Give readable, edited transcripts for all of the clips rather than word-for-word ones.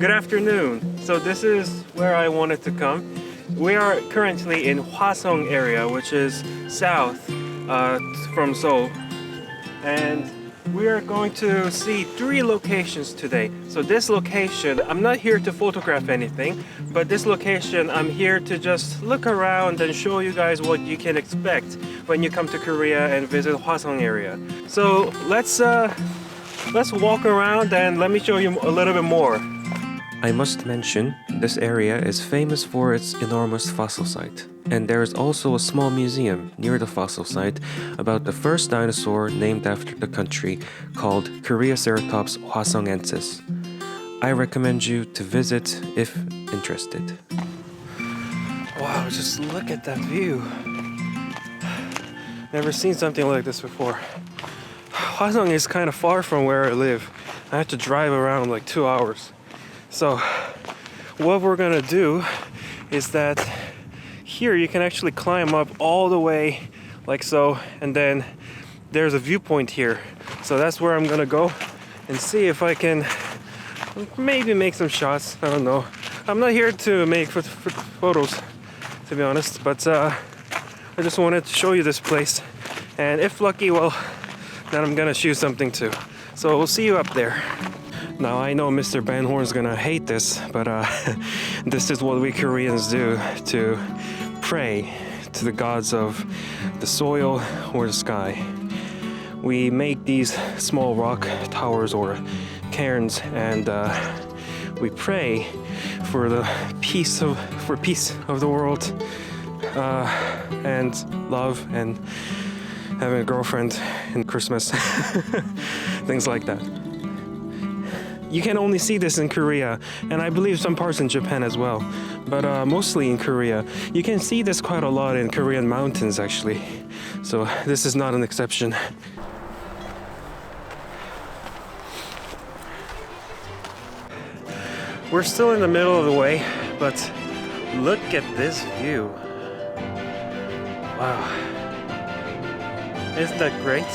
Good afternoon. So this is where I wanted to come. We are currently in Hwasong area, which is south from Seoul. And we are going to see 3 locations today. So this location, I'm not here to photograph anything, but this location, I'm here to just look around and show you guys what you can expect when you come to Korea and visit Hwasong area. So let's walk around and let me show you a little bit more. I must mention, this area is famous for its enormous fossil site. And there is also a small museum near the fossil site about the first dinosaur named after the country called Koreaceratops hwasongensis. I recommend you to visit if interested. Wow, just look at that view. Never seen something like this before. Hwasong is kind of far from where I live. I have to drive around like 2 hours. So what we're gonna do is that here you can actually climb up all the way like so, and then there's a viewpoint here. So that's where I'm gonna go and see if I can maybe make some shots. I don't know. I'm not here to make photos, to be honest, but I just wanted to show you this place. And if lucky, well, then I'm gonna shoot something too. So we'll see you up there. Now I know Mr. Van Horn's gonna hate this, but this is what we Koreans do to pray to the gods of the soil or the sky. We make these small rock towers or cairns, and we pray for the peace of the world, and love, and having a girlfriend in Christmas, things like that. You can only see this in Korea, and I believe some parts in Japan as well, but mostly in Korea. You can see this quite a lot in Korean mountains actually, so this is not an exception. We're still in the middle of the way, but look at this view. Wow. Isn't that great?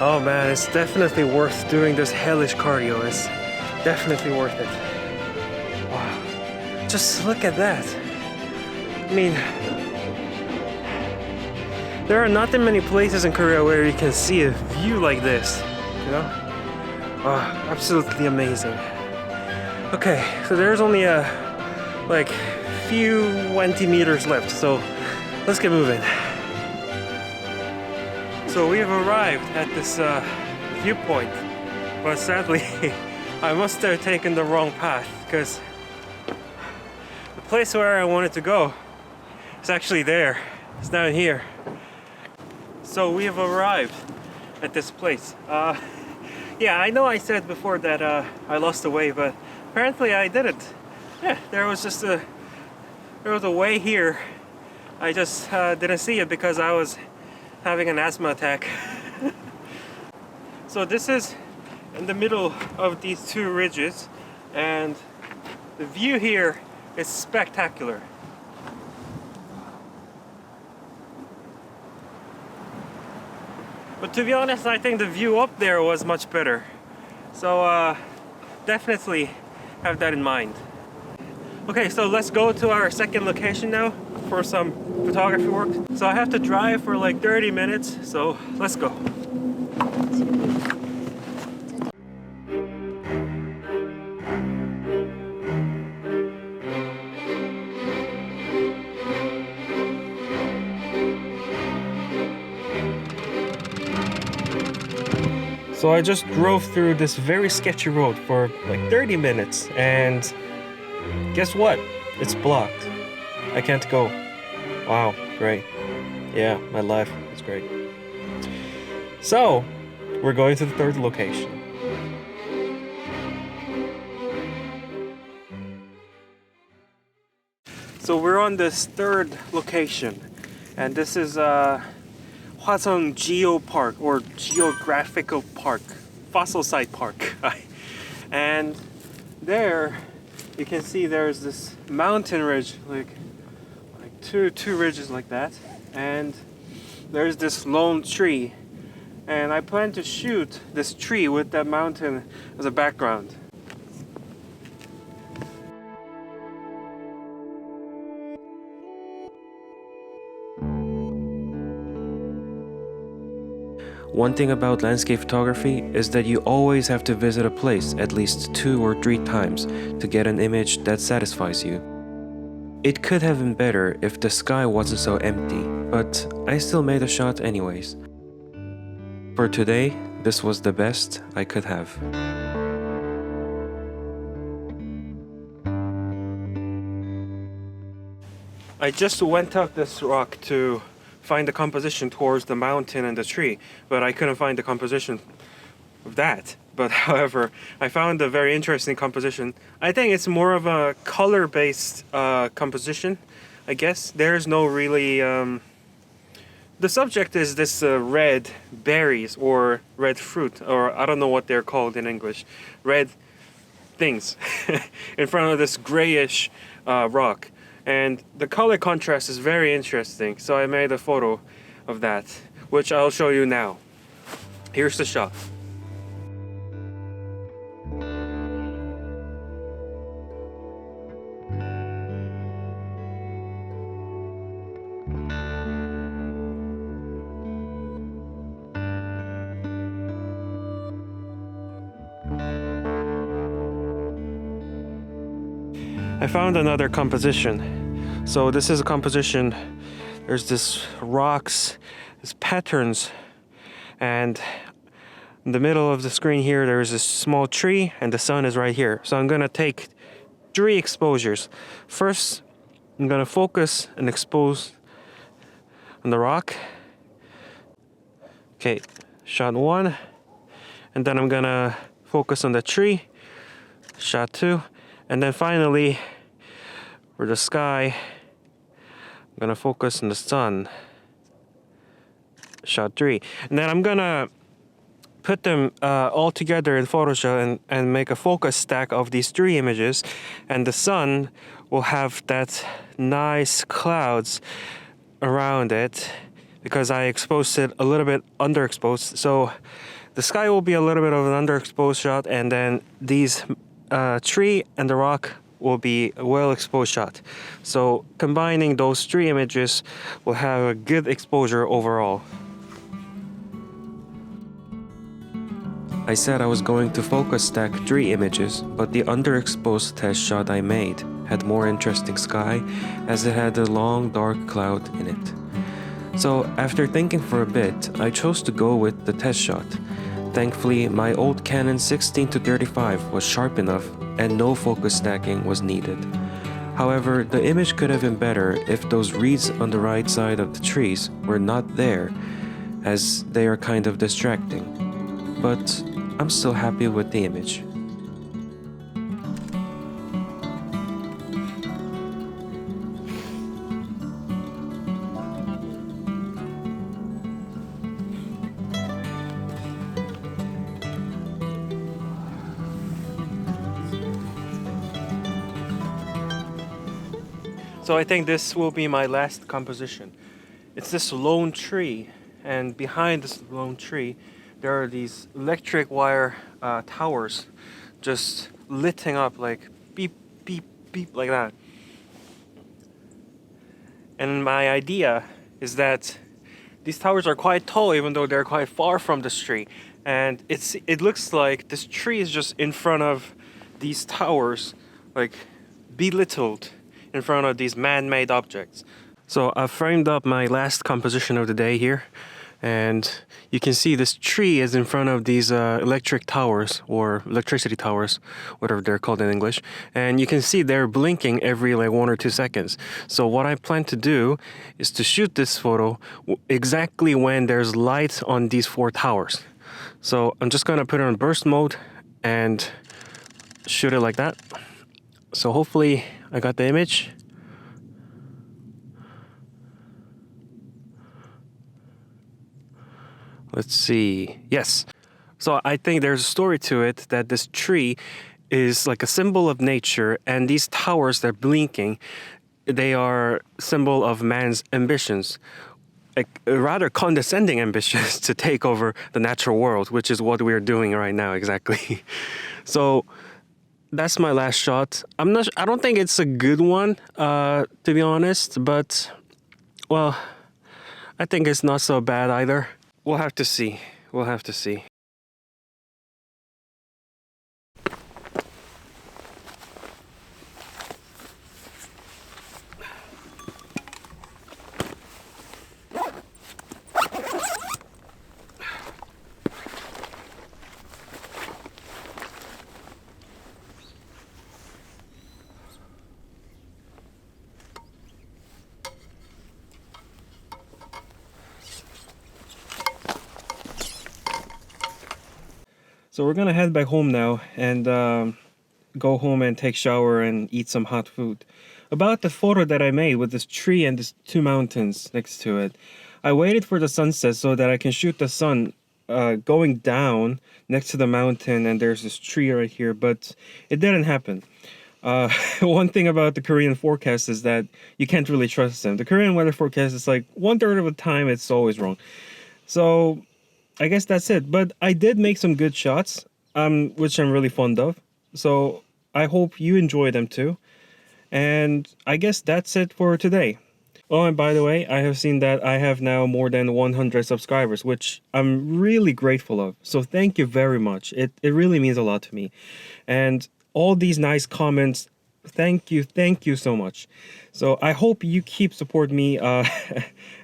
Oh man, it's definitely worth doing this hellish cardio. It's definitely worth it. Wow. Just look at that. I mean, there are not that many places in Korea where you can see a view like this, you know? Oh, absolutely amazing. Okay, so there's only like few 20 meters left, so let's get moving. So we have arrived at this viewpoint, but sadly I must have taken the wrong path, because the place where I wanted to go is actually there. It's down here. So we have arrived at this place. Yeah, I know I said before that I lost the way, but apparently I didn't. Yeah, there was a way here. I just didn't see it because I was having an asthma attack. So this is in the middle of these 2 ridges, and the view here is spectacular. But to be honest, I think the view up there was much better. So definitely have that in mind. Okay, so let's go to our second location now for some photography work. So I have to drive for like 30 minutes, so let's go. So I just drove through this very sketchy road for like 30 minutes, and guess what? It's blocked. I can't go. Wow, great. Yeah, my life is great. So, we're going to the 3rd location. So we're on this 3rd location, and this is Hwasong Geo Park, or Geographical Park, Fossil Site Park. And there you can see there's this mountain ridge, like two ridges like that, and there's this lone tree, and I plan to shoot this tree with that mountain as a background. One thing about landscape photography is that you always have to visit a place at least 2 or 3 times to get an image that satisfies you. It could have been better if the sky wasn't so empty, but I still made a shot anyways. For today, this was the best I could have. I just went up this rock to find the composition towards the mountain and the tree, but I couldn't find the composition of that. But however, I found a very interesting composition. I think it's more of a color-based composition, I guess. There's no really... The subject is this red berries or red fruit, or I don't know what they're called in English. Red things in front of this grayish rock. And the color contrast is very interesting, so I made a photo of that, which I'll show you now. Here's the shot. I found another composition. So this is a composition. There's this rocks, these patterns, and in the middle of the screen here there's a small tree and the sun is right here. So I'm gonna take 3 exposures. First, I'm gonna focus and expose on the rock. Okay, shot 1, and then I'm gonna focus on the tree, shot 2. And then finally, for the sky, I'm gonna focus on the sun, shot 3. And then I'm gonna put them all together in Photoshop and make a focus stack of these 3 images. And the sun will have that nice clouds around it because I exposed it a little bit underexposed. So the sky will be a little bit of an underexposed shot, and then these tree and the rock will be a well exposed shot. So combining those 3 images will have a good exposure overall. I said I was going to focus stack 3 images, but the underexposed test shot I made had more interesting sky as it had a long dark cloud in it. So after thinking for a bit, I chose to go with the test shot. Thankfully, my old Canon 16-35 was sharp enough and no focus stacking was needed. However, the image could have been better if those reeds on the right side of the trees were not there, as they are kind of distracting. But I'm still happy with the image. So I think this will be my last composition. It's this lone tree, and behind this lone tree there are these electric wire towers just lighting up like beep, beep, beep like that. And my idea is that these towers are quite tall even though they're quite far from the tree. And it looks like this tree is just in front of these towers, like belittled in front of these man-made objects. So I've framed up my last composition of the day here, and you can see this tree is in front of these electric towers, or electricity towers, whatever they're called in English, and you can see they're blinking every like 1 or 2 seconds. So what I plan to do is to shoot this photo exactly when there's light on these 4 towers. So I'm just gonna put it on burst mode and shoot it like that. So hopefully I got the image. Let's see. Yes. So I think there's a story to it that this tree is like a symbol of nature, and these towers, they're blinking. They are symbol of man's ambitions, like rather condescending ambitions to take over the natural world, which is what we're doing right now exactly. So that's my last shot. I don't think it's a good one, to be honest, but well, I think it's not so bad either. We'll have to see. we'll have to see. So we're gonna head back home now and go home and take shower and eat some hot food. About the photo that I made with this tree and these two mountains next to it, I waited for the sunset so that I can shoot the sun going down next to the mountain, and there's this tree right here, but it didn't happen. One thing about the Korean forecast is that you can't really trust them. The Korean weather forecast is like 1/3 of the time it's always wrong. So I guess that's it. But I did make some good shots, which I'm really fond of. So I hope you enjoy them too. And I guess that's it for today. Oh, and by the way, I have seen that I have now more than 100 subscribers, which I'm really grateful of. So thank you very much. It really means a lot to me. And all these nice comments, thank you so much. So I hope you keep support me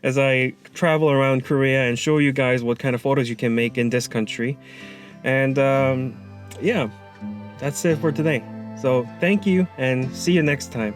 as I travel around Korea and show you guys what kind of photos you can make in this country. And yeah, that's it for today. So thank you and see you next time.